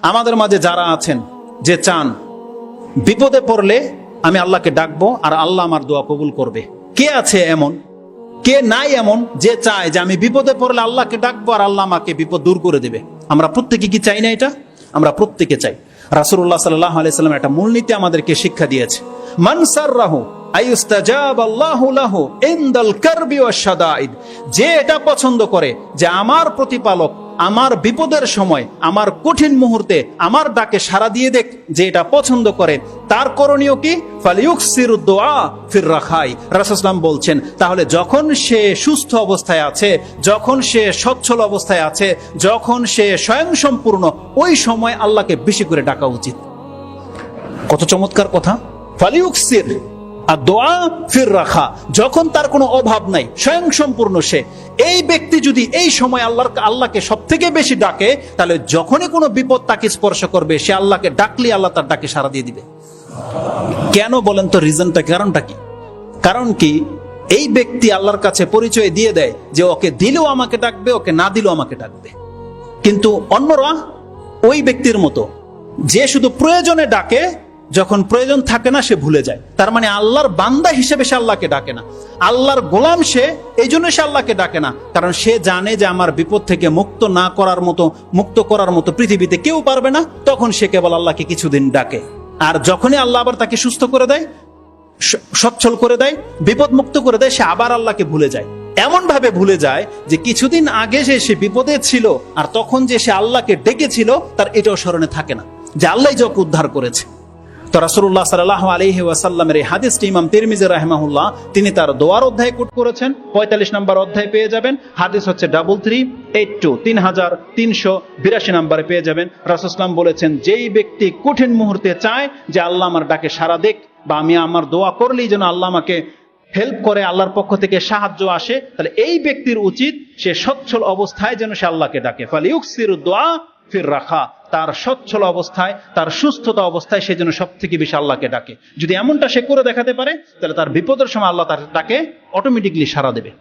আমাদের মাঝে যারা আছেন যে চান বিপদে পড়লে আমি আল্লাহকে ডাকবো আর আল্লাহ আমার দোয়া কবুল করবে, কে আছে এমন? কে নাই এমন যে চায় যে আমি বিপদে পড়লে আল্লাহকে ডাকবো আর আল্লাহ আমাকে বিপদ দূর করে দেবে? আমরা প্রত্যেকে কি চাই না এটা? আমরা প্রত্যেকে চাই। রাসূলুল্লাহ সাল্লাল্লাহু আলাইহি সাল্লাম একটা মূলনীতি আমাদেরকে শিক্ষা দিয়েছে, মান সাররাহু আইয়ুস্তাজাব আল্লাহু লাহু ইনদাল কারবি ওয়াশ শাদাইদ। যে এটা পছন্দ করে যে আমার প্রতিপালক আমার বিপদের সময়, আমার কঠিন মুহূর্তে আমার ডাকে সাড়া দিয়ে দেখ, যে এটা পছন্দ করে, তার করণীয় কি? ফালিয়ুকসিরুদ দুআ ফির রাখাই। রাসূল সাল্লাল্লাহু বলছেন, তাহলে যখন সে সুস্থ অবস্থায় আছে, যখন সে সচ্ছল অবস্থায় আছে, যখন সে স্বয়ংসম্পূর্ণ, ওই সময় আল্লাহকে বেশি করে ডাকা উচিত। কত চমৎকার কথা! ফালিয়ুকসির আর দোয়া ফির রাখা, যখন তার কোনো অভাব নাই, স্বয়ংসম্পূর্ণ সে, এই ব্যক্তি যদি এই সময় আল্লাহকে সব থেকে বেশি ডাকে, তাহলে যখনই কোনো বিপদ তাকে স্পর্শ করবে, সে আল্লাহকে ডাকলে আল্লাহ তার ডাকে সাড়া দিয়ে দিবে। কেন বলেন তো? রিজনটা, কারণটা কি? কারণ কি, এই ব্যক্তি আল্লাহর কাছে পরিচয় দিয়ে দেয় যে ওকে দিলেও আমাকে ডাকবে, ওকে না দিলেও আমাকে ডাকবে। কিন্তু অন্যরা ওই ব্যক্তির মতো যে শুধু প্রয়োজনে ডাকে, যখন প্রয়োজন থাকে না সে ভুলে যায়। তার মানে আল্লাহর বান্দা হিসেবে সে আল্লাহকে ডাকে না, আল্লাহর গোলাম সে, এই জন্য সে আল্লাহকে ডাকে না। কারণ সে জানে যে আমার বিপদ থেকে মুক্ত করার মতো পৃথিবীতে কেউ পারবে না। তখন সে কেবল আল্লাহকে কিছুদিন ডাকে, আর যখনই আল্লাহ আবার তাকে সুস্থ করে দেয়, সচ্ছল করে দেয়, বিপদ মুক্ত করে দেয়, সে আবার আল্লাহকে ভুলে যায়। এমন ভাবে ভুলে যায় যে কিছুদিন আগে সে বিপদে ছিল, আর তখন যে সে আল্লাহকে ডেকেছিল তার এটাও স্মরণে থাকে না যে আল্লাহ যখন উদ্ধার করেছে। তো রাসূলুল্লাহ সাল্লাল্লাহু আলাইহি ওয়াসাল্লামের এই হাদিসটি ইমাম তিরমিজি রাহিমাহুল্লাহ তিনি তার দোয়ার অধ্যায়ে কোট করেছেন। 45 নম্বর অধ্যায়ে পেয়ে যাবেন। হাদিস হচ্ছে 3382, 3382 নম্বরে পেয়ে যাবেন। রাসূল সাল্লাল্লাহু বলেছেন, যেই ব্যক্তি কঠিন মুহূর্তে চায় যে আল্লাহ আমার ডাকে সাড়া দেখ, বা আমি আমার দোয়া করলেই যেন আল্লাহ আমাকে হেল্প করে, আল্লাহর পক্ষ থেকে সাহায্য আসে, তাহলে এই ব্যক্তির উচিত সে সচ্ছল অবস্থায় যেন সে আল্লাহকে ডাকে। ফালিয়ুকসিরুদ দুআ ফির রাখা, তার সচ্ছল অবস্থায়, তার সুস্থতা অবস্থায় সে যেন সব থেকে বেশি আল্লাহকে ডাকে। যদি এমনটা সে করে দেখাতে পারে, তাহলে তার বিপদের সময় আল্লাহ তার ডাকে অটোমেটিকলি সাড়া দেবে।